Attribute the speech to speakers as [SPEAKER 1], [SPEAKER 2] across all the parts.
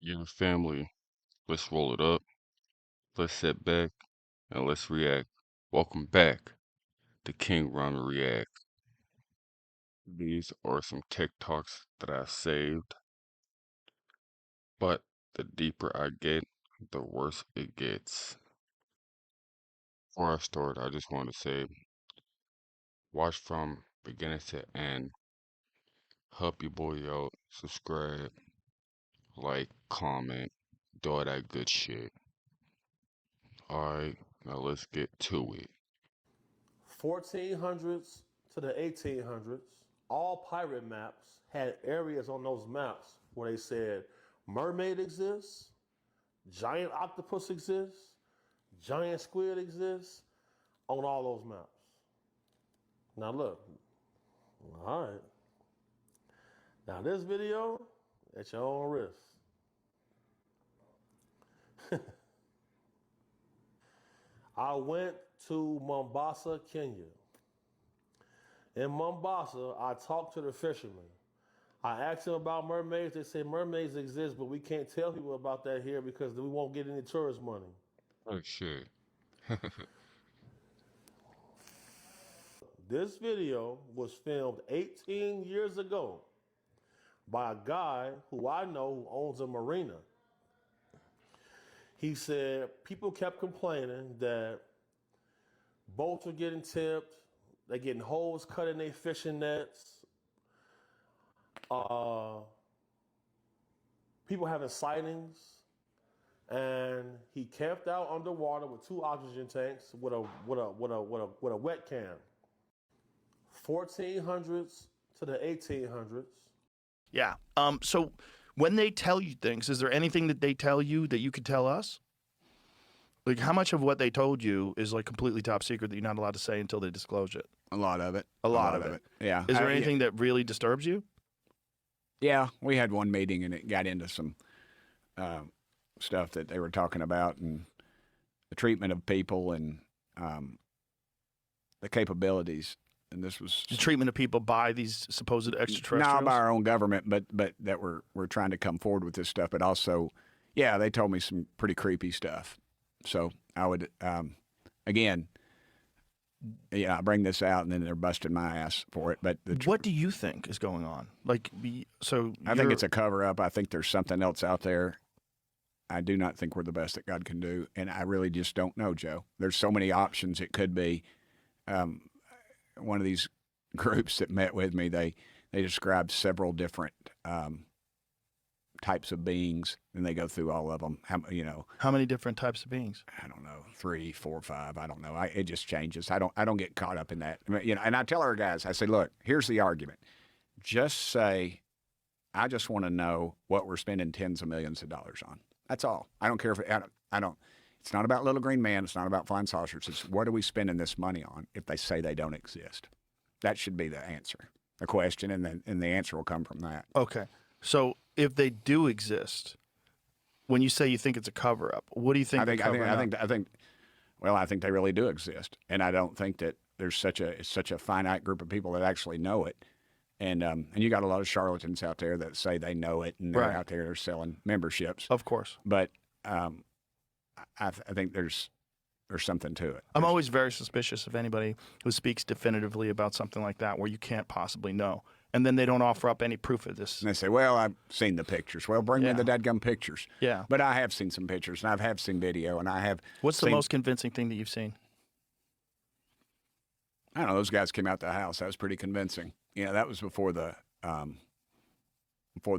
[SPEAKER 1] Yeah, family, let's roll it up. Let's sit back and let's react. Welcome back to KingRum Reacts. These are some TikToks that I saved, but the deeper I get, the worse it gets. Before I start, I just want to say, watch from beginning to end. Help your boy out. Subscribe, like, comment, do all that good shit. Alright, now let's get to it.
[SPEAKER 2] 1400s to the 1800s, all pirate maps had areas on those maps where they said mermaid exists, giant octopus exists, giant squid exists on all those maps. Now look, all right. Now this video, at your own risk. I went to Mombasa, Kenya. In Mombasa, I talked to the fishermen. I asked them about mermaids. They say mermaids exist, but we can't tell people about that here because we won't get any tourist money.
[SPEAKER 1] Oh shit.
[SPEAKER 2] This video was filmed 18 years ago by a guy who I know who owns a marina. He said people kept complaining that boats were getting tipped, they're getting holes cut in their fishing nets, people having sightings, and he camped out underwater with 2 oxygen tanks with a wet can. 1400s to the 1800s.
[SPEAKER 3] Yeah. So when they tell you things, is there anything that they tell you that you could tell us? Like, how much of what they told you is like completely top secret that you're not allowed to say until they disclose it?
[SPEAKER 4] A lot of it.
[SPEAKER 3] A lot of it.
[SPEAKER 4] Yeah.
[SPEAKER 3] Is there anything that really disturbs you?
[SPEAKER 4] Yeah, we had one meeting and it got into some stuff that they were talking about and the treatment of people and the capabilities. And this was
[SPEAKER 3] The treatment of people by these supposed extraterrestrials?
[SPEAKER 4] not by our own government, but that we're trying to come forward with this stuff. But also, yeah, they told me some pretty creepy stuff. So I would, again, I bring this out and then they're busting my ass for it. But
[SPEAKER 3] What do you think is going on? Like,
[SPEAKER 4] I think it's a cover up. I think there's something else out there. I do not think we're the best that God can do, and I really just don't know, Joe. There's so many options it could be. One of these groups that met with me, they described several different types of beings, and they go through all of them.
[SPEAKER 3] How many different types of beings?
[SPEAKER 4] I don't know, 3, 4, 5. I don't know. It just changes. I don't get caught up in that. And I tell our guys, I say, look, here's the argument. Just say, I just want to know what we're spending tens of millions of dollars on. That's all. I don't care if I don't. It's not about little green man. It's not about flying saucers. It's what are we spending this money on if they say they don't exist? That should be the answer, the question, and the answer will come from that.
[SPEAKER 3] Okay. So if they do exist, when you say you think it's a cover up, what do you think?
[SPEAKER 4] I think they really do exist, and I don't think that there's such a finite group of people that actually know it. And you got a lot of charlatans out there that say they know it, and they're out there selling memberships.
[SPEAKER 3] Of course.
[SPEAKER 4] But I think there's something to it.
[SPEAKER 3] I'm always very suspicious of anybody who speaks definitively about something like that where you can't possibly know. And then they don't offer up any proof of this.
[SPEAKER 4] And they say, well, I've seen the pictures. Well, bring me the dadgum pictures.
[SPEAKER 3] Yeah.
[SPEAKER 4] But I have seen some pictures, and I have seen video, and I have
[SPEAKER 3] What's the most convincing thing that you've seen?
[SPEAKER 4] I don't know. Those guys came out to the house. That was pretty convincing. That was before the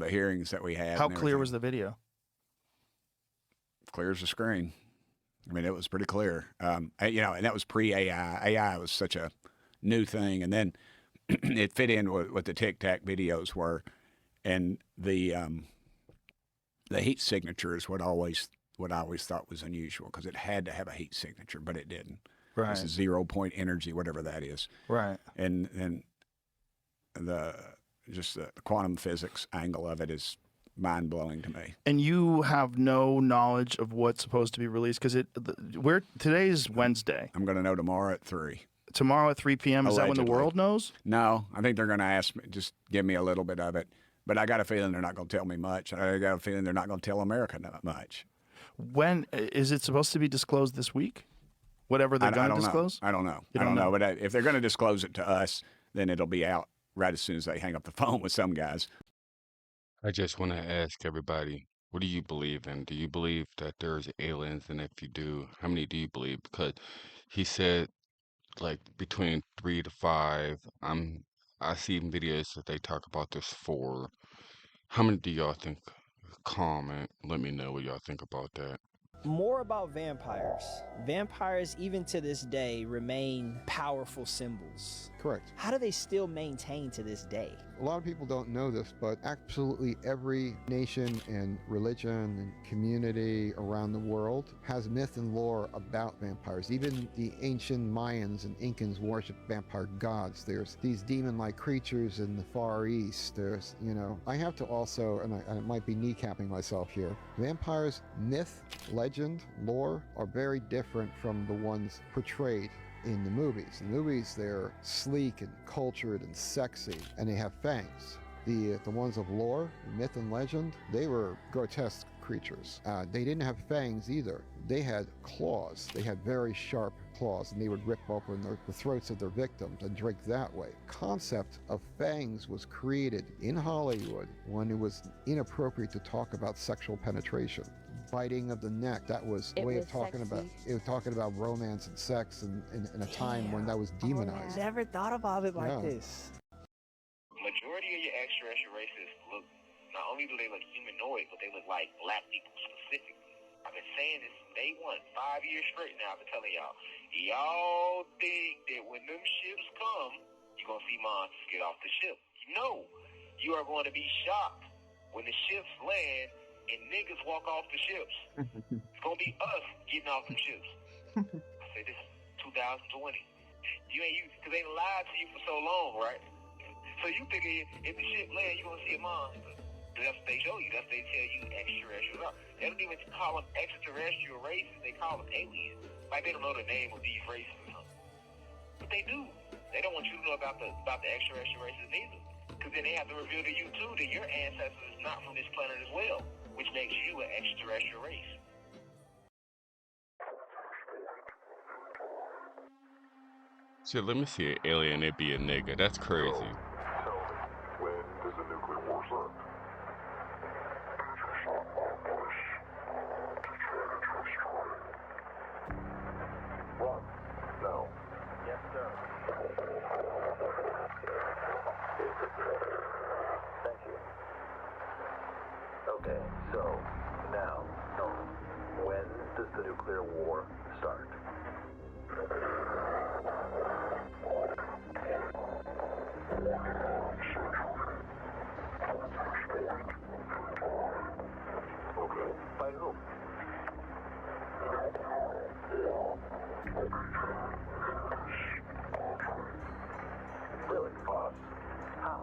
[SPEAKER 4] hearings that we had.
[SPEAKER 3] How clear was the video?
[SPEAKER 4] Clear as a screen. I mean, it was pretty clear. And that was pre-AI. AI was such a new thing, and then it fit in with what the Tic Tac videos were, and the heat signature is what I always thought was unusual because it had to have a heat signature, but it didn't.
[SPEAKER 3] Right.
[SPEAKER 4] This is 0 point energy, whatever that is.
[SPEAKER 3] Right.
[SPEAKER 4] And the quantum physics angle of it is mind-blowing to me.
[SPEAKER 3] And you have no knowledge of what's supposed to be released because today is Wednesday.
[SPEAKER 4] I'm going to know tomorrow at 3.
[SPEAKER 3] tomorrow at 3 p.m. Is that when the
[SPEAKER 4] Allegedly.
[SPEAKER 3] world knows?
[SPEAKER 4] No, I think they're going to ask me, just give me a little bit of it. But I got a feeling they're not going to tell me much. I got a feeling they're not going to tell America much.
[SPEAKER 3] When is it supposed to be disclosed this week? Whatever they're going to disclose?
[SPEAKER 4] I don't know.
[SPEAKER 3] You
[SPEAKER 4] I don't know.
[SPEAKER 3] know?
[SPEAKER 4] But if they're going to disclose it to us, then it'll be out right as soon as they hang up the phone with some guys.
[SPEAKER 1] I just want to ask everybody, what do you believe in? Do you believe that there's aliens? And if you do, how many do you believe? Because he said like between 3 to 5. I see videos that they talk about there's 4. How many do y'all think? Comment. Let me know what y'all think about that.
[SPEAKER 5] More about vampires. Vampires, even to this day, remain powerful symbols.
[SPEAKER 6] Correct.
[SPEAKER 5] How do they still maintain to this day?
[SPEAKER 6] A lot of people don't know this, but absolutely every nation and religion and community around the world has myth and lore about vampires. Even the ancient Mayans and Incans worshiped vampire gods. There's these demon-like creatures in the Far East. There's, I have to also, and I might be kneecapping myself here, vampires, myth, legend, lore are very different from the ones portrayed in the movies. In the movies, they're sleek and cultured and sexy, and they have fangs. The ones of lore, myth and legend, they were grotesque creatures. They didn't have fangs either. They had claws. They had very sharp claws, and they would rip open the throats of their victims and drink that way. Concept of fangs was created in Hollywood when it was inappropriate to talk about sexual penetration. Biting of the neck, that was a way of talking about romance and sex in a time when that was demonized.
[SPEAKER 5] Never thought about it like this.
[SPEAKER 7] Majority of your extraterrestrial races look, not only do they look humanoid, but they look like black people specifically. I've been saying this from day one, 5 years straight now. I've been telling y'all think that when them ships come, you're going to see monsters get off the ship. No, you are going to be shocked when the ships land and niggas walk off the ships. It's going to be us getting off them ships. I say this is 2020. Because they lied to you for so long, right? So you thinking if the ship land, you're going to see a monster. That's what they show you. That's what they tell you extraterrestrial. They don't even call them extraterrestrial races. They call them aliens. Like they don't know the name of these races or something. But they do. They don't want you to know about the extraterrestrial races either. Because then they have to reveal to you too that your ancestors is not from this planet as well, which makes you an extraterrestrial race.
[SPEAKER 1] Shit, let me see an alien, it be a nigga. That's crazy.
[SPEAKER 8] Tell me, when does the nuclear war start? What? No.
[SPEAKER 7] Yes, sir.
[SPEAKER 8] Thank you. Okay, so now, tell me, when does the nuclear war start? Okay. By whom? Really? Us? How?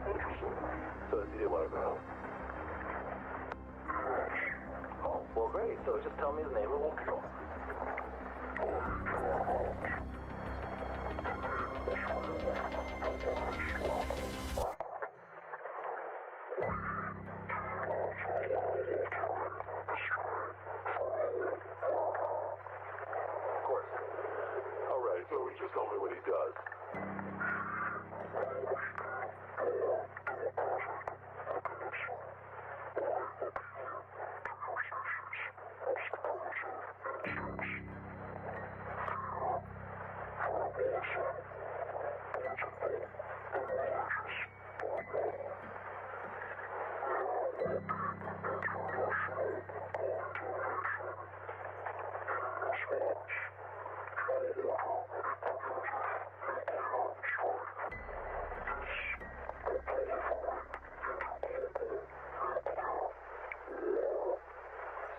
[SPEAKER 8] Interesting. So you want to know? Oh, well, great. So just tell me the name of the control. Of course. All right, so just tell me what he does.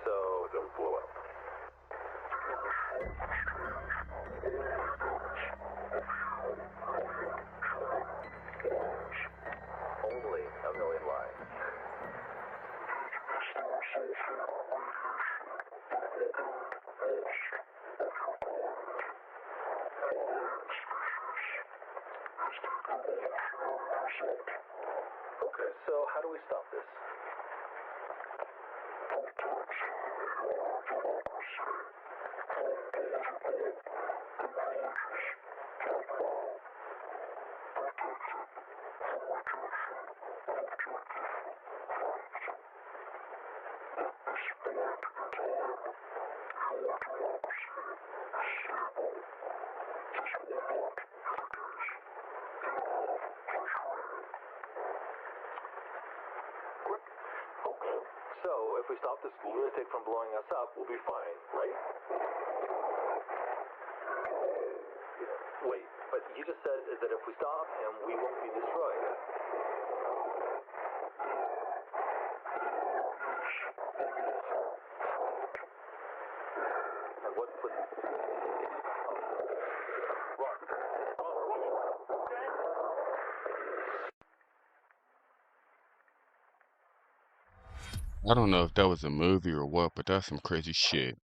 [SPEAKER 8] So don't blow up. Okay, so how do we stop this? Okay, so if we stop this lunatic from blowing us up, we'll be fine, right? Wait, but you just said that if we stop him, we won't be destroyed. And what's the...
[SPEAKER 1] I don't know if that was a movie or what, but that's some crazy shit.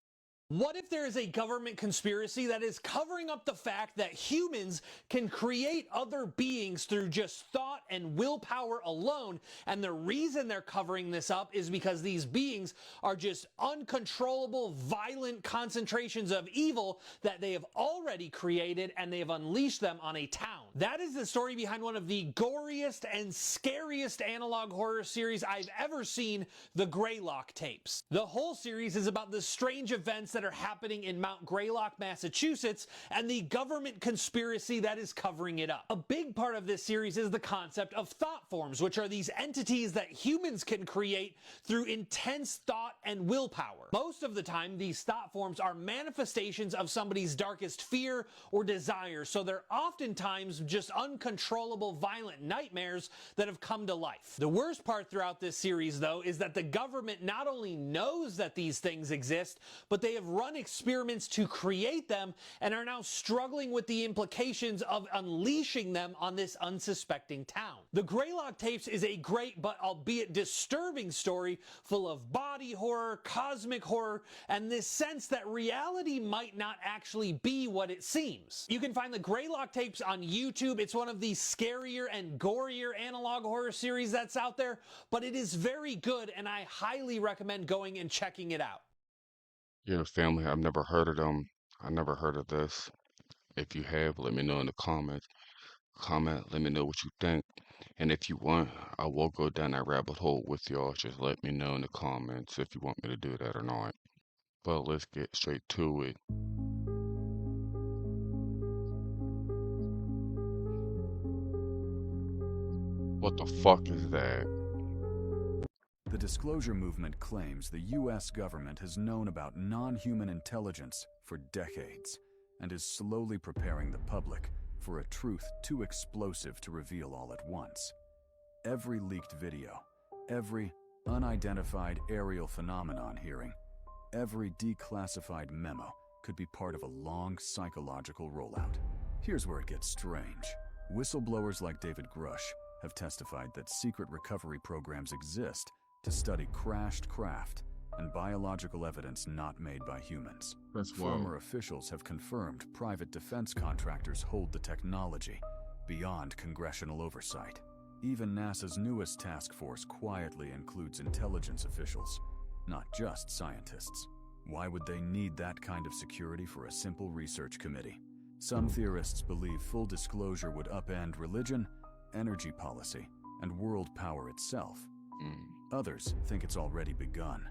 [SPEAKER 9] What if there is a government conspiracy that is covering up the fact that humans can create other beings through just thought and willpower alone, and the reason they're covering this up is because these beings are just uncontrollable, violent concentrations of evil that they have already created, and they have unleashed them on a town. That is the story behind one of the goriest and scariest analog horror series I've ever seen, the Greylock tapes. The whole series is about the strange events that are happening in Mount Greylock, Massachusetts, and the government conspiracy that is covering it up. A big part of this series is the concept of thought forms, which are these entities that humans can create through intense thought and willpower. Most of the time, these thought forms are manifestations of somebody's darkest fear or desire, so they're oftentimes just uncontrollable violent nightmares that have come to life. The worst part throughout this series, though, is that the government not only knows that these things exist, but they have run experiments to create them and are now struggling with the implications of unleashing them on this unsuspecting town. The Greylock tapes is a great but albeit disturbing story full of body horror, cosmic horror, and this sense that reality might not actually be what it seems. You can find the Greylock tapes on YouTube. It's one of the scarier and gorier analog horror series that's out there, but it is very good and I highly recommend going and checking it out.
[SPEAKER 1] Yeah, family, I've never heard of them. I never heard of this. If you have, let me know in the comments. Comment, let me know what you think. And if you want, I will go down that rabbit hole with y'all. Just let me know in the comments if you want me to do that or not. But let's get straight to it. What the fuck is that?
[SPEAKER 10] The disclosure movement claims the U.S. government has known about non-human intelligence for decades and is slowly preparing the public for a truth too explosive to reveal all at once. Every leaked video, every unidentified aerial phenomenon hearing, every declassified memo could be part of a long psychological rollout. Here's where it gets strange. Whistleblowers like David Grush have testified that secret recovery programs exist to study crashed craft and biological evidence not made by humans.
[SPEAKER 1] That's wild.
[SPEAKER 10] Former officials have confirmed private defense contractors hold the technology beyond congressional oversight. Even NASA's newest task force quietly includes intelligence officials, not just scientists. Why would they need that kind of security for a simple research committee? Some theorists believe full disclosure would upend religion, energy policy, and world power itself. Others think it's already begun,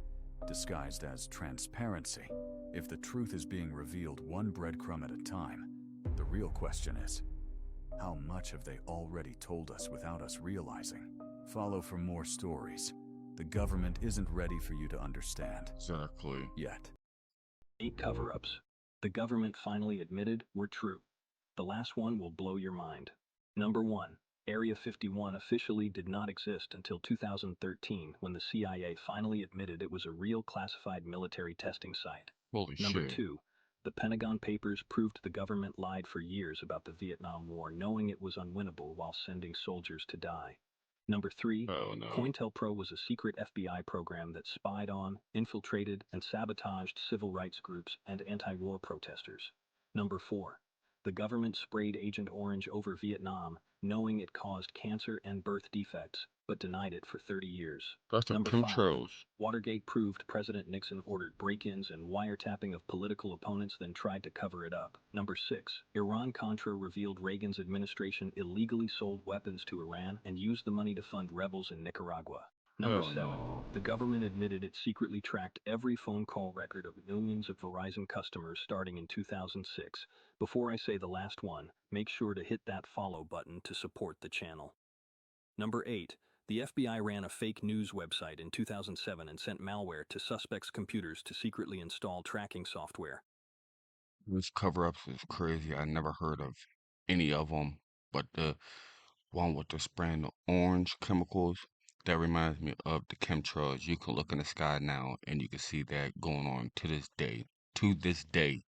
[SPEAKER 10] disguised as transparency. If the truth is being revealed one breadcrumb at a time, the real question is, how much have they already told us without us realizing? Follow for more stories. The government isn't ready for you to understand.
[SPEAKER 1] Exactly.
[SPEAKER 10] Yet.
[SPEAKER 11] 8 cover-ups the government finally admitted were true. The last one will blow your mind. Number 1. Area 51 officially did not exist until 2013 when the CIA finally admitted it was a real classified military testing site.
[SPEAKER 1] Holy
[SPEAKER 11] Number
[SPEAKER 1] shit.
[SPEAKER 11] 2. The Pentagon Papers proved the government lied for years about the Vietnam War, knowing it was unwinnable while sending soldiers to die. Number 3.
[SPEAKER 1] Oh no.
[SPEAKER 11] COINTELPRO was a secret FBI program that spied on, infiltrated, and sabotaged civil rights groups and anti-war protesters. Number 4. The government sprayed Agent Orange over Vietnam, knowing it caused cancer and birth defects, but denied it for 30 years.
[SPEAKER 1] That's the
[SPEAKER 11] Number 5.
[SPEAKER 1] chemtrails.
[SPEAKER 11] Watergate proved President Nixon ordered break-ins and wiretapping of political opponents, then tried to cover it up. Number 6. Iran-Contra revealed Reagan's administration illegally sold weapons to Iran and used the money to fund rebels in Nicaragua. Number
[SPEAKER 1] Hell
[SPEAKER 11] 7.
[SPEAKER 1] no.
[SPEAKER 11] The government admitted it secretly tracked every phone call record of millions of Verizon customers starting in 2006. Before I say the last one, make sure to hit that follow button to support the channel. Number 8. The FBI ran a fake news website in 2007 and sent malware to suspects' computers to secretly install tracking software.
[SPEAKER 1] This cover-ups is crazy. I never heard of any of them, but the one with the spraying the orange chemicals, that reminds me of the chemtrails. You can look in the sky now and you can see that going on to this day. To this day.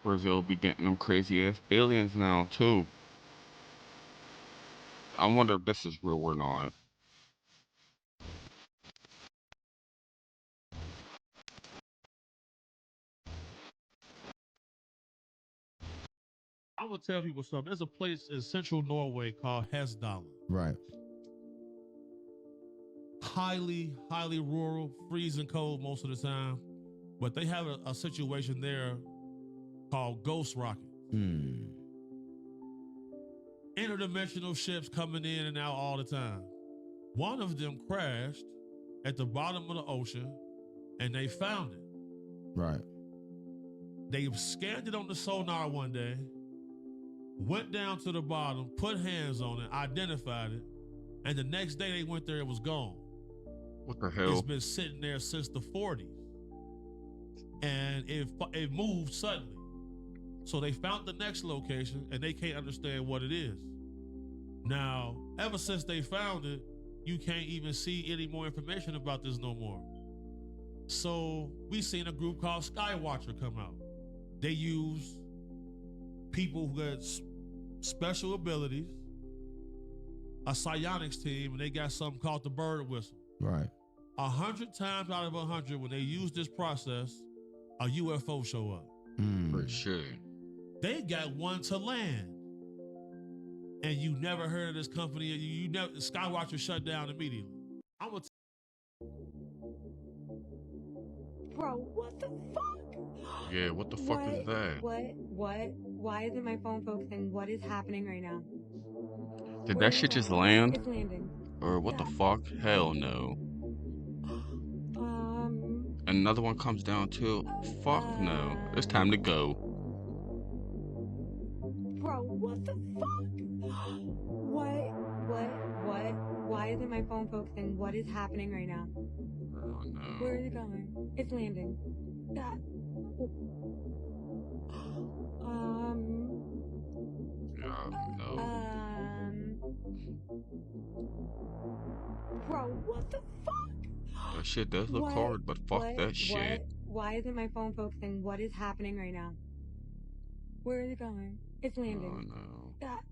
[SPEAKER 1] Brazil be getting them crazy ass aliens now too. I wonder if this is real or not.
[SPEAKER 2] I'm gonna tell people something. There's a place in central Norway called Hesdalen.
[SPEAKER 6] Right.
[SPEAKER 2] Highly, highly rural, freezing cold most of the time. But they have a situation there called ghost rocket. Interdimensional ships coming in and out all the time. One of them crashed at the bottom of the ocean and they found it.
[SPEAKER 6] Right.
[SPEAKER 2] They scanned it on the sonar one day, went down to the bottom, put hands on it, identified it, and the next day they went there, it was gone.
[SPEAKER 1] What the hell?
[SPEAKER 2] It's been sitting there since the 40s. And it moved suddenly. So they found the next location and they can't understand what it is. Now, ever since they found it, you can't even see any more information about this no more. So we seen a group called Skywatcher come out. They use people who got special abilities, a psionics team, and they got something called the bird whistle.
[SPEAKER 6] Right.
[SPEAKER 2] 100 times out of 100, when they use this process, a UFO show up.
[SPEAKER 1] For sure.
[SPEAKER 2] They got one to land. And you never heard of this company. You never, Skywatcher shut down immediately. I'm gonna
[SPEAKER 12] Bro, what the fuck?
[SPEAKER 1] Yeah, what the fuck is that?
[SPEAKER 12] What? Why isn't my phone focusing? What is happening right now?
[SPEAKER 1] Did
[SPEAKER 12] Where
[SPEAKER 1] that
[SPEAKER 12] is
[SPEAKER 1] shit
[SPEAKER 12] it
[SPEAKER 1] just
[SPEAKER 12] going?
[SPEAKER 1] land?
[SPEAKER 12] It's landing.
[SPEAKER 1] Or what the fuck? Hell no. Another one comes down too. Fuck no. It's time to go.
[SPEAKER 12] Bro, what the fuck? What? Why isn't my phone focusing? What is happening right now?
[SPEAKER 1] Oh no.
[SPEAKER 12] Where is it going? It's landing. That.
[SPEAKER 1] No.
[SPEAKER 12] Bro, what the fuck?
[SPEAKER 1] That shit does look hard, but fuck that shit.
[SPEAKER 12] Why isn't my phone focusing? What is happening right now? Where is it going? It's landing.
[SPEAKER 1] Oh no.
[SPEAKER 12] That.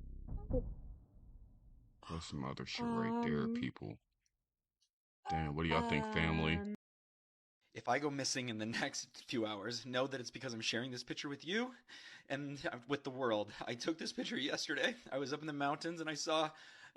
[SPEAKER 1] That's some other shit right there, people. Damn, what do y'all think, family?
[SPEAKER 13] If I go missing in the next few hours, know that it's because I'm sharing this picture with you and with the world. I took this picture yesterday. I was up in the mountains and I saw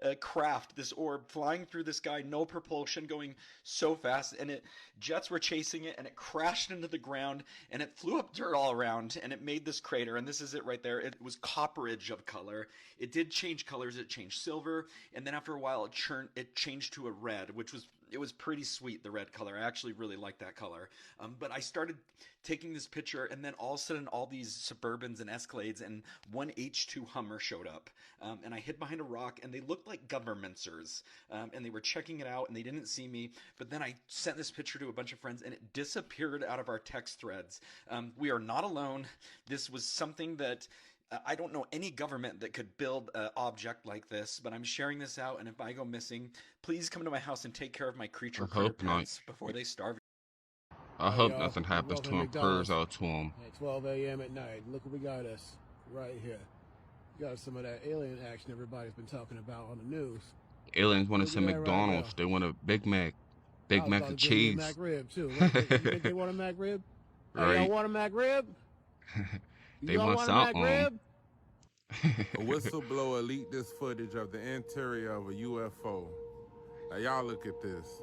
[SPEAKER 13] a craft, this orb, flying through the sky, no propulsion, going so fast, and jets were chasing it, and it crashed into the ground, and it flew up dirt all around, and it made this crater, and this is it right there. It was copperage of color. It did change colors. It changed silver, and then after a while, it changed to a red, which was pretty sweet, the red color. I actually really liked that color. But I started taking this picture, and then all of a sudden, all these Suburbans and Escalades and one H2 Hummer showed up. And I hid behind a rock, and they looked like governmenters. And they were checking it out, and they didn't see me. But then I sent this picture to a bunch of friends, and it disappeared out of our text threads. We are not alone. This was something that... I don't know any government that could build an object like this, but I'm sharing this out, and if I go missing, please come to my house and take care of my creature pets before they starve.
[SPEAKER 1] I hope nothing happens to him. Prayers out to him.
[SPEAKER 14] At 12 a.m. at night. Look what we got us right here. Got some of that alien action everybody's been talking about on the news.
[SPEAKER 1] Aliens want
[SPEAKER 14] Look
[SPEAKER 1] to
[SPEAKER 14] at
[SPEAKER 1] say
[SPEAKER 14] that right
[SPEAKER 1] McDonald's.
[SPEAKER 14] now.
[SPEAKER 1] They want a Big Mac.
[SPEAKER 14] I
[SPEAKER 1] Big
[SPEAKER 14] was
[SPEAKER 1] Mac
[SPEAKER 14] about
[SPEAKER 1] and
[SPEAKER 14] to give me a
[SPEAKER 1] cheese.
[SPEAKER 14] McRib too. You think they want a McRib? Hey, y'all
[SPEAKER 1] Right.
[SPEAKER 14] want a McRib?
[SPEAKER 1] They
[SPEAKER 14] Y'all
[SPEAKER 1] want
[SPEAKER 14] want a
[SPEAKER 1] something.
[SPEAKER 14] McRib?
[SPEAKER 15] A whistleblower leaked this footage of the interior of a UFO. Now y'all look at this.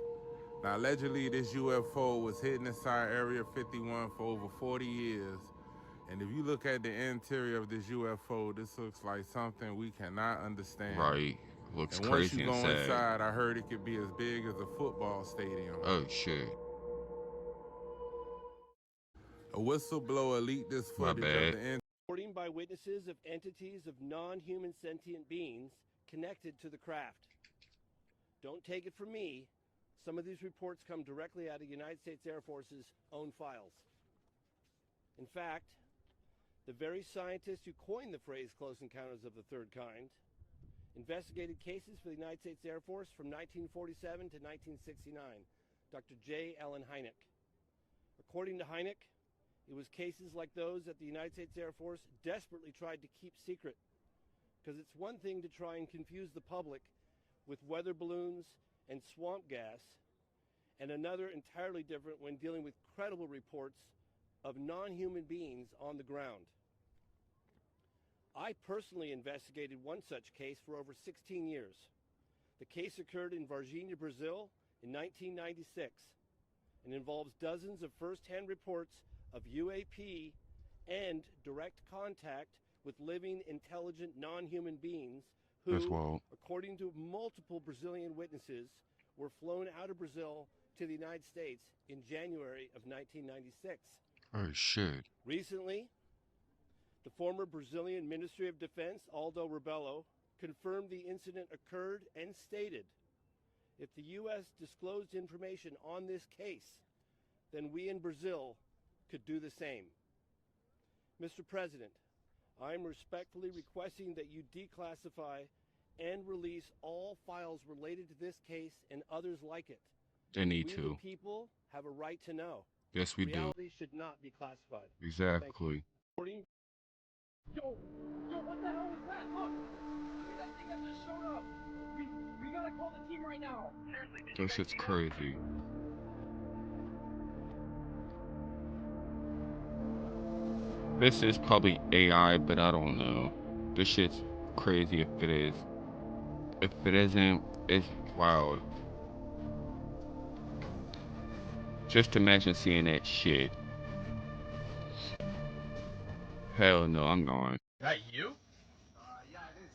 [SPEAKER 15] Now allegedly this UFO was hidden inside Area 51 for over 40 years. And if you look at the interior of this UFO, this looks like something we cannot understand.
[SPEAKER 1] Right. Looks
[SPEAKER 15] And once
[SPEAKER 1] crazy
[SPEAKER 15] you go
[SPEAKER 1] inside.
[SPEAKER 15] inside, I heard it could be as big as a football stadium.
[SPEAKER 1] Oh shit.
[SPEAKER 15] A whistleblower leaked this
[SPEAKER 1] My
[SPEAKER 15] footage
[SPEAKER 1] bad.
[SPEAKER 15] of the
[SPEAKER 16] Reporting by witnesses of entities of non-human sentient beings connected to the craft. Don't take it from me. Some of these reports come directly out of the United States Air Force's own files. In fact, the very scientists who coined the phrase close encounters of the third kind investigated cases for the United States Air Force from 1947 to 1969, Dr. J. Allen Hynek. According to Hynek, it was cases like those that the United States Air Force desperately tried to keep secret, because it's one thing to try and confuse the public with weather balloons and swamp gas, and another entirely different when dealing with credible reports of non-human beings on the ground. I personally investigated one such case for over 16 years. The case occurred in Varginha, Brazil in 1996 and involves dozens of first-hand reports of UAP and direct contact with living, intelligent, non-human beings
[SPEAKER 1] That's
[SPEAKER 16] who,
[SPEAKER 1] wild.
[SPEAKER 16] according to multiple Brazilian witnesses, were flown out of Brazil to the United States in January of 1996.
[SPEAKER 1] Oh shit.
[SPEAKER 16] Recently, the former Brazilian Ministry of Defense, Aldo Rebelo, confirmed the incident occurred and stated, if the U.S. disclosed information on this case, then we in Brazil could do the same. Mr. President, I am respectfully requesting that you declassify and release all files related to this case and others like it.
[SPEAKER 1] They need
[SPEAKER 16] We,
[SPEAKER 1] to.
[SPEAKER 16] the people, have a right to know.
[SPEAKER 1] Yes, we do.
[SPEAKER 16] Reality should not be classified.
[SPEAKER 1] Exactly.
[SPEAKER 16] According. Yo, what the hell was that? Look, that thing that just showed up. We gotta call the team right now. Seriously,
[SPEAKER 1] That shit's crazy. This is probably AI, but I don't know. This shit's crazy if it is. If it isn't, it's wild. Just imagine seeing that shit. Hell no, I'm going.
[SPEAKER 17] That you? Yeah, it is.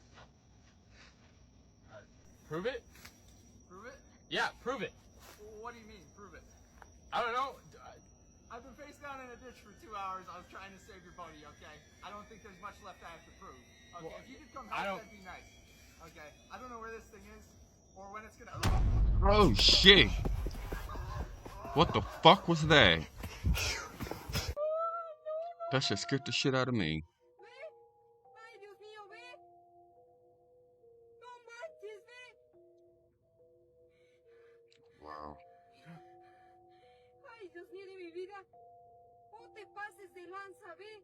[SPEAKER 17] Prove it? Prove it? Yeah, prove it. What do you mean, prove it? I don't know. I've been face down in a ditch for 2 hours. I was trying to save your buddy, okay? I don't think there's much left I have to prove. Okay, well, if you could come help, that'd be nice. Okay, I don't know where this thing is or when it's gonna.
[SPEAKER 1] Oh shit! What the fuck was that? That shit scared the shit out of me. Wow.
[SPEAKER 12] Ay, Dios mío de mi vida. No te pases de lanza, ve.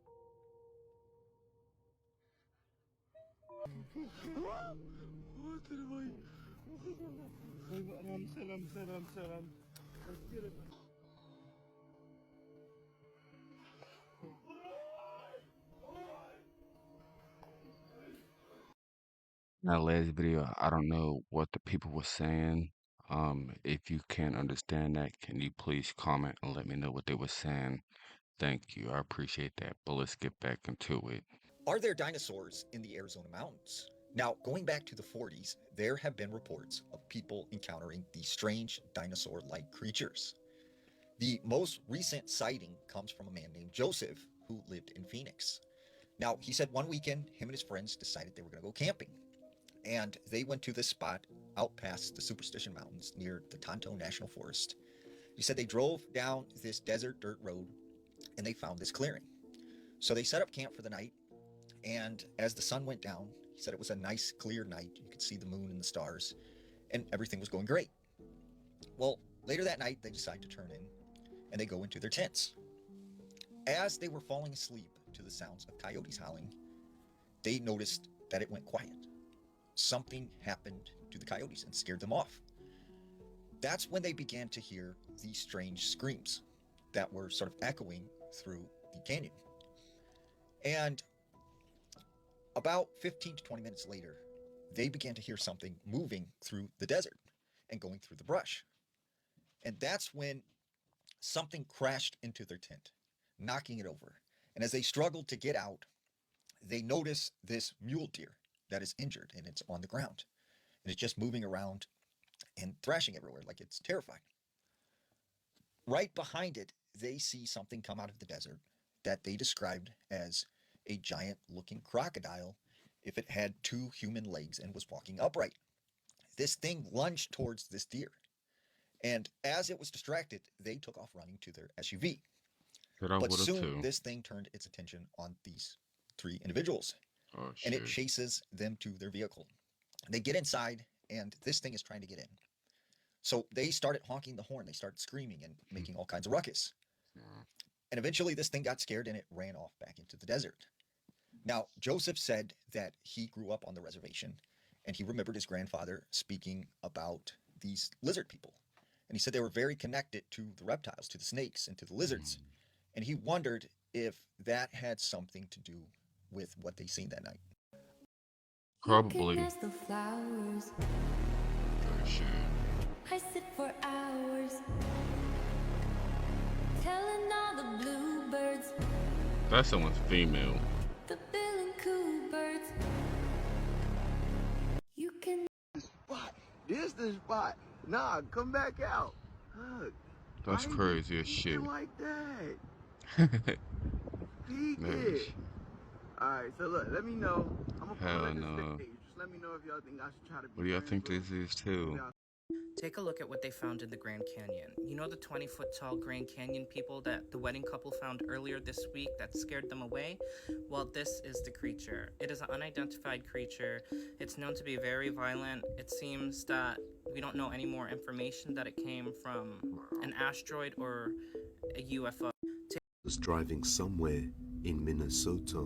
[SPEAKER 1] That last video, I don't know what the people were saying. If you can't understand that, can you please comment and let me know what they were saying? Thank you. I appreciate that. But let's get back into it.
[SPEAKER 18] Are there dinosaurs in the Arizona mountains? Now, going back to the 40s, there have been reports of people encountering these strange dinosaur-like creatures. The most recent sighting comes from a man named Joseph who lived in Phoenix. Now, he said one weekend, him and his friends decided they were going to go camping. And they went to this spot out past the Superstition Mountains near the Tonto National Forest. He said they drove down this desert dirt road and they found this clearing. So they set up camp for the night. And as the sun went down, he said it was a nice clear night. You could see the moon and the stars and everything was going great. Well, later that night, they decide to turn in and they go into their tents. As they were falling asleep to the sounds of coyotes howling, they noticed that it went quiet. Something happened to the coyotes and scared them off. That's when they began to hear these strange screams that were sort of echoing through the canyon. And about 15 to 20 minutes later, they began to hear something moving through the desert and going through the brush. And that's when something crashed into their tent, knocking it over. And as they struggled to get out, they notice this mule deer that is injured and it's on the ground. And it's just moving around and thrashing everywhere like it's terrified. Right behind it, they see something come out of the desert that they described as a giant looking crocodile if it had 2 human legs and was walking upright. This thing lunged towards this deer. And as it was distracted, they took off running to their SUV. But soon this thing turned its attention on these 3 individuals. And it chases them to their vehicle. They get inside and this thing is trying to get in. So they started honking the horn. They started screaming and making all kinds of ruckus. And eventually this thing got scared and it ran off back into the desert. Now, Joseph said that he grew up on the reservation and he remembered his grandfather speaking about these lizard people. And he said they were very connected to the reptiles, to the snakes, and to the lizards. And he wondered if that had something to do with what they seen that night.
[SPEAKER 1] Probably.
[SPEAKER 19] The flowers.
[SPEAKER 1] Oh, shit.
[SPEAKER 19] I sit for hours telling all the bluebirds,
[SPEAKER 1] That's someone's female.
[SPEAKER 19] the bill and coo birds. You can
[SPEAKER 20] spot. This the spot. Nah, come back out. Look.
[SPEAKER 1] That's crazy as shit.
[SPEAKER 20] Like that. Peek it. Alright, so look, let me know. I'm gonna
[SPEAKER 1] Hell
[SPEAKER 20] at the
[SPEAKER 1] no.
[SPEAKER 20] stage. Just let me know if y'all think I should try to be
[SPEAKER 1] What do y'all
[SPEAKER 20] friends
[SPEAKER 1] think
[SPEAKER 20] with
[SPEAKER 1] this is too?
[SPEAKER 21] Take a look at what they found in the Grand Canyon. You know the 20-foot tall Grand Canyon people that the wedding couple found earlier this week that scared them away? Well, this is the creature. It is an unidentified creature. It's known to be very violent. It seems that we don't know any more information that it came from an asteroid or a UFO.
[SPEAKER 22] Was driving somewhere in Minnesota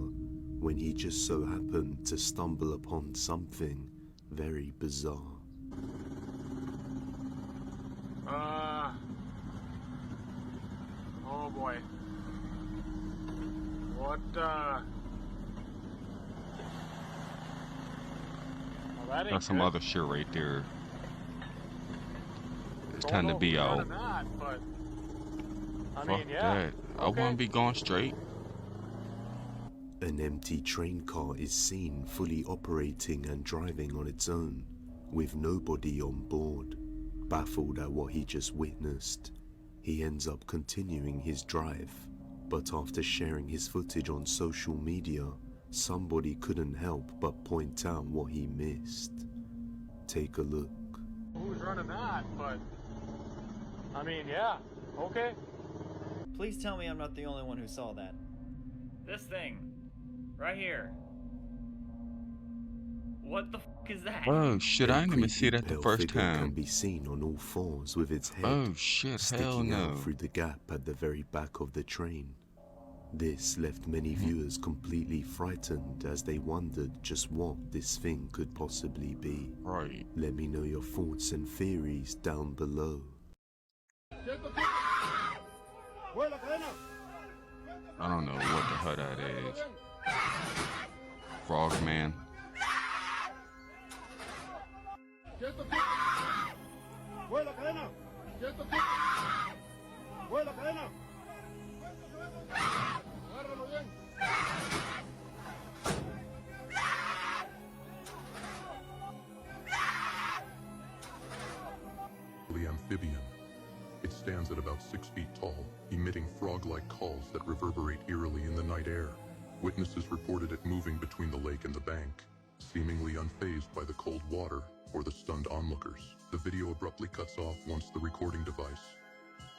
[SPEAKER 22] when he just so happened to stumble upon something very bizarre.
[SPEAKER 23] Oh boy. What, well, that ain't
[SPEAKER 1] That's some
[SPEAKER 23] good.
[SPEAKER 1] other shit right there. It's
[SPEAKER 23] Don't
[SPEAKER 1] time to
[SPEAKER 23] know
[SPEAKER 1] be
[SPEAKER 23] who's
[SPEAKER 1] out.
[SPEAKER 23] running that, but, I
[SPEAKER 1] Fuck
[SPEAKER 23] mean, yeah.
[SPEAKER 1] that. I want to be going straight.
[SPEAKER 22] An empty train car is seen fully operating and driving on its own, with nobody on board. Baffled at what he just witnessed, he ends up continuing his drive. But after sharing his footage on social media, somebody couldn't help but point out what he missed. Take a look.
[SPEAKER 23] Who's running that, but, I mean, yeah, okay.
[SPEAKER 24] Please tell me I'm not the only one who saw that. This thing. Right here. What the f is that?
[SPEAKER 1] Oh shit, I didn't even see that the
[SPEAKER 22] Pale
[SPEAKER 1] first
[SPEAKER 22] figure
[SPEAKER 1] time.
[SPEAKER 22] can be seen on all fours with its head
[SPEAKER 1] Oh shit, hell
[SPEAKER 22] sticking
[SPEAKER 1] no.
[SPEAKER 22] out through the gap at the very back of the train. This left many viewers completely frightened as they wondered just what this thing could possibly be.
[SPEAKER 1] Right.
[SPEAKER 22] Let me know your thoughts and theories down below.
[SPEAKER 1] I don't know what the hell that is. Frogman.
[SPEAKER 25] The amphibian. It stands at about 6 feet tall, emitting frog-like calls that reverberate eerily in the night air. Witnesses reported it moving between the lake and the bank, seemingly unfazed by the cold water or the stunned onlookers. The video abruptly cuts off once the recording device,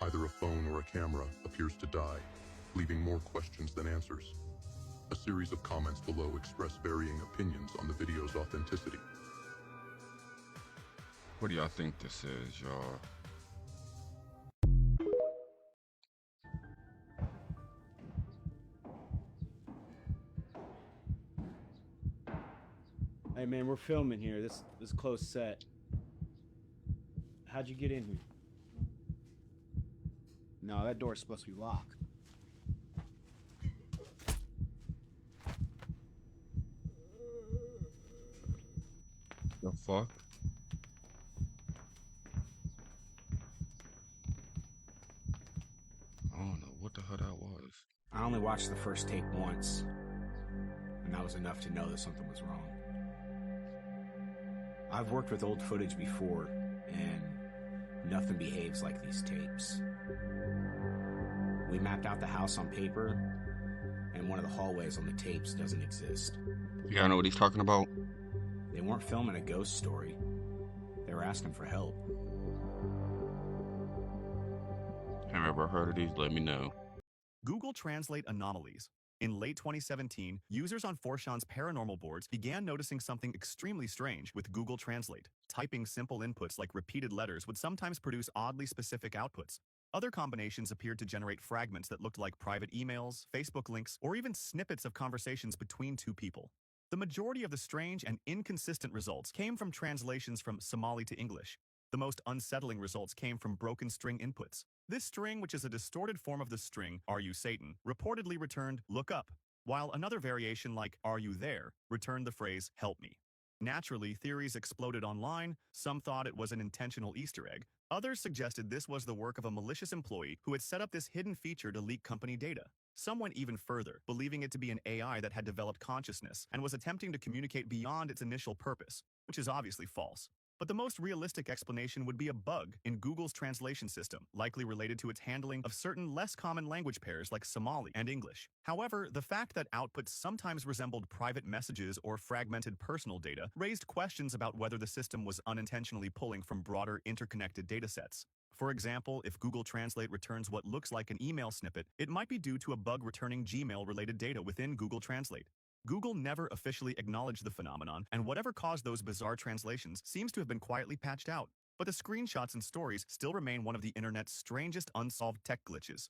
[SPEAKER 25] either a phone or a camera, appears to die, leaving more questions than answers. A series of comments below express varying opinions on the video's authenticity.
[SPEAKER 1] What do y'all think this is, y'all?
[SPEAKER 3] right, man, we're filming here. This close set. How'd you get in here? No, that door's supposed to be locked.
[SPEAKER 1] The fuck? I don't know what the hell that was.
[SPEAKER 4] I only watched the first tape once, and that was enough to know that something was wrong. I've worked with old footage before, and nothing behaves like these tapes. We mapped out the house on paper, and one of the hallways on the tapes doesn't exist.
[SPEAKER 1] Yeah, I know what he's talking about.
[SPEAKER 4] They weren't filming a ghost story. They were asking for help.
[SPEAKER 1] Have you ever heard of these? Let me know.
[SPEAKER 5] Google Translate anomalies. In late 2017, users on Forshawn's paranormal boards began noticing something extremely strange with Google Translate. Typing simple inputs like repeated letters would sometimes produce oddly specific outputs. Other combinations appeared to generate fragments that looked like private emails, Facebook links, or even snippets of conversations between two people. The majority of the strange and inconsistent results came from translations from Somali to English. The most unsettling results came from broken string inputs. This string, which is a distorted form of the string, "Are you Satan?" reportedly returned, "Look up," while another variation like "Are you there?" returned the phrase, "Help me." Naturally, theories exploded online. Some thought it was an intentional Easter egg. Others suggested this was the work of a malicious employee who had set up this hidden feature to leak company data. Some went even further, believing it to be an AI that had developed consciousness and was attempting to communicate beyond its initial purpose, which is obviously false. But the most realistic explanation would be a bug in Google's translation system, likely related to its handling of certain less common language pairs like Somali and English. However, the fact that outputs sometimes resembled private messages or fragmented personal data raised questions about whether the system was unintentionally pulling from broader interconnected datasets. For example, if Google Translate returns what looks like an email snippet, it might be due to a bug returning Gmail-related data within Google Translate. Google never officially acknowledged the phenomenon, and whatever caused those bizarre translations seems to have been quietly patched out. But the screenshots and stories still remain one of the internet's strangest unsolved tech glitches.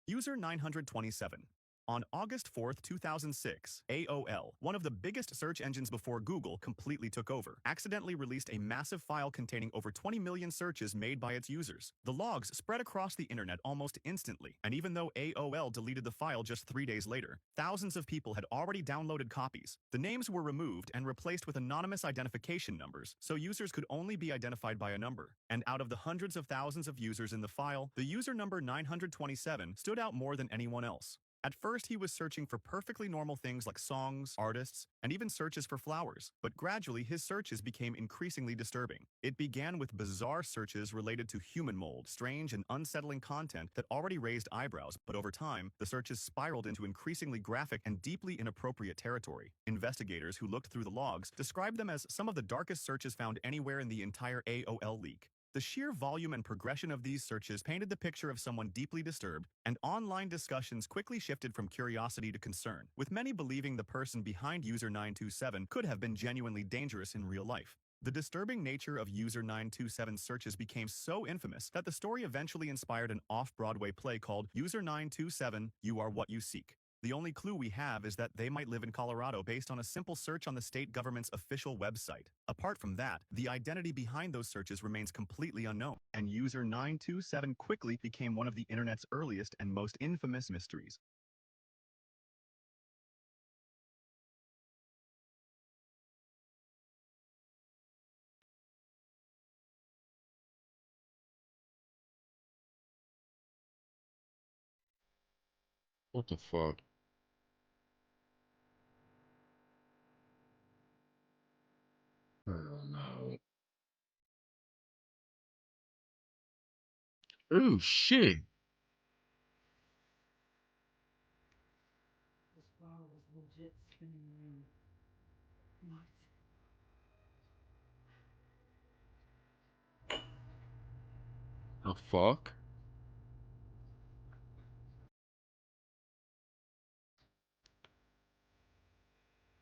[SPEAKER 5] User 927. On August 4, 2006, AOL, one of the biggest search engines before Google completely took over, accidentally released a massive file containing over 20 million searches made by its users. The logs spread across the internet almost instantly, and even though AOL deleted the file just 3 days later, thousands of people had already downloaded copies. The names were removed and replaced with anonymous identification numbers, so users could only be identified by a number. And out of the hundreds of thousands of users in the file, the user number 927 stood out more than anyone else. At first, he was searching for perfectly normal things like songs, artists, and even searches for flowers, but gradually his searches became increasingly disturbing. It began with bizarre searches related to human mold, strange and unsettling content that already raised eyebrows, but over time, the searches spiraled into increasingly graphic and deeply inappropriate territory. Investigators who looked through the logs described them as some of the darkest searches found anywhere in the entire AOL leak. The sheer volume and progression of these searches painted the picture of someone deeply disturbed, and online discussions quickly shifted from curiosity to concern, with many believing the person behind user 927 could have been genuinely dangerous in real life. The disturbing nature of user 927 searches became so infamous that the story eventually inspired an off-Broadway play called User 927, You Are What You Seek. The only clue we have is that they might live in Colorado based on a simple search on the state government's official website. Apart from that, the identity behind those searches remains completely unknown, and user 927 quickly became one of the internet's earliest and most infamous mysteries.
[SPEAKER 1] What the fuck? Hell no. Oh shit.
[SPEAKER 12] This ball was legit spinning around.
[SPEAKER 1] The fuck?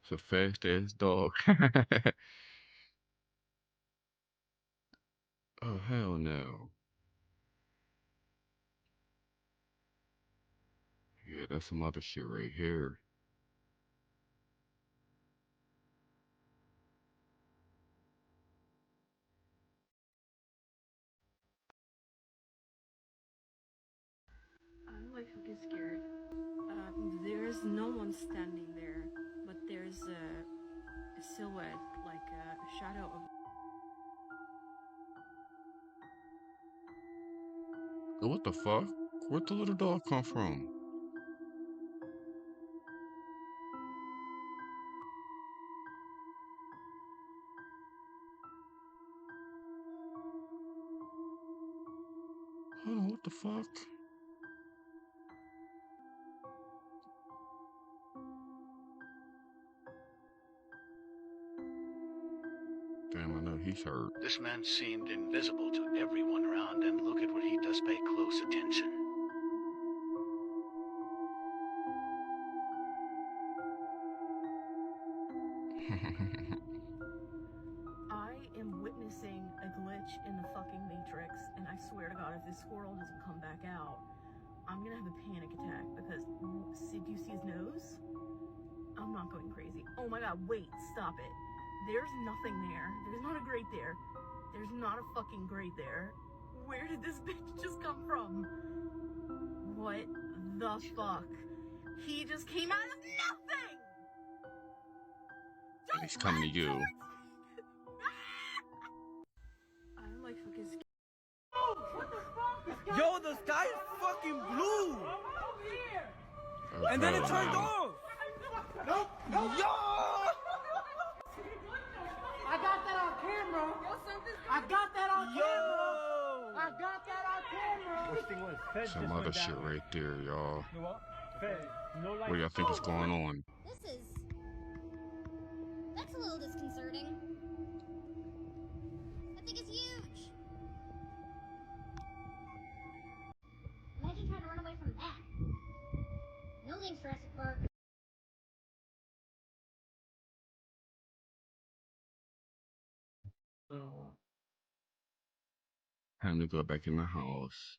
[SPEAKER 1] It's a fast ass dog. Oh hell no. Yeah, that's some other shit right here.
[SPEAKER 12] like fucking scared. There's no one standing there, but there's a silhouette, like a shadow of.
[SPEAKER 1] What the fuck? Where'd the little dog come from? Hold on, what the fuck? Damn, I know he's hurt.
[SPEAKER 7] This man seemed invisible to everyone around, and look at what he does pay close attention.
[SPEAKER 12] I am witnessing a glitch in the fucking Matrix, and I swear to God, if this squirrel doesn't come back out, I'm gonna have a panic attack because, see, do you see his nose? I'm not going crazy. Oh my God, wait, stop it. There's nothing there. There's not a grate there. There's not a fucking grate there. Where did this bitch just come from? What the fuck? He just came out of nothing!
[SPEAKER 1] And he's coming to you.
[SPEAKER 12] I'm like fucking scared.
[SPEAKER 8] Yo, the sky is fucking blue!
[SPEAKER 1] Oh,
[SPEAKER 8] And then it
[SPEAKER 1] hell
[SPEAKER 8] turned
[SPEAKER 1] no.
[SPEAKER 8] off!
[SPEAKER 14] Nope, nope.
[SPEAKER 8] Yo!
[SPEAKER 14] I got that on camera. I got that on camera. I got that on camera.
[SPEAKER 1] Some other shit right there, y'all.
[SPEAKER 14] You know what? Fed. No light.
[SPEAKER 1] What do y'all think is going on?
[SPEAKER 9] That's a little disconcerting. That thing is huge. Imagine trying to run away from that. No thanks, Jurassic Park.
[SPEAKER 1] Time to go back in the house.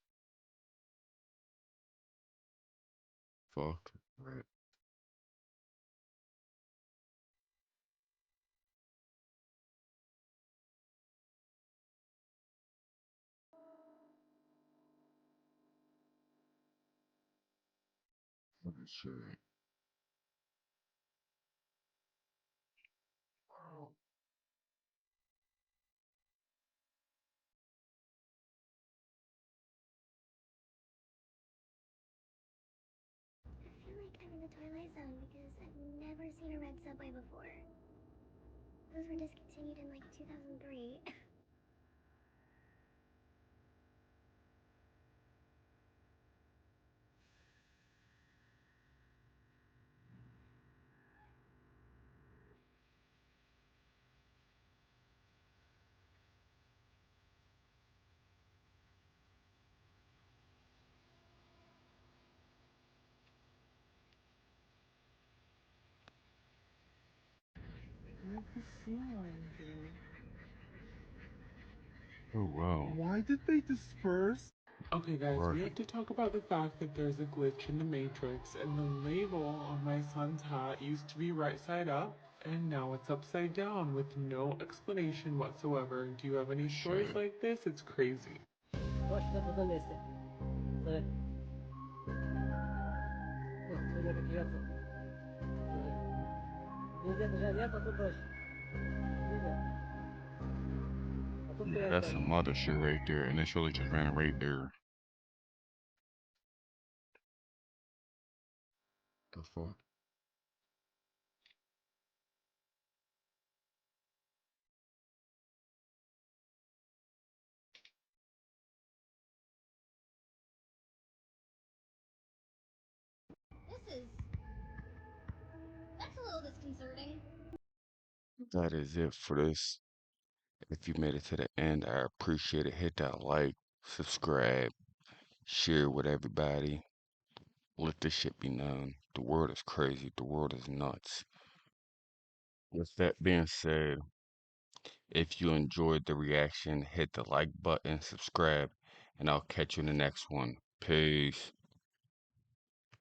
[SPEAKER 1] Fuck. Right. Sure.
[SPEAKER 9] I feel like I'm in the Twilight Zone because I've never seen a red subway before. Those were discontinued in like 2003.
[SPEAKER 1] Oh, wow.
[SPEAKER 10] Why did they disperse?
[SPEAKER 11] Okay, guys,
[SPEAKER 1] Right.
[SPEAKER 11] we have to talk about the fact that there's a glitch in the Matrix, and the label on my son's hat used to be right side up, and now it's upside down with no explanation whatsoever. Do you have any stories like this? It's crazy.
[SPEAKER 1] Yeah, that's some other shit right there, and it's really just ran right there. The fuck?
[SPEAKER 9] That's a little disconcerting.
[SPEAKER 1] That is it for this. If you made it to the end, I appreciate it. Hit that like, subscribe, share with everybody. Let this shit be known. The world is crazy. The world is nuts. With that being said, if you enjoyed the reaction, hit the like button, subscribe, and I'll catch you in the next one. Peace.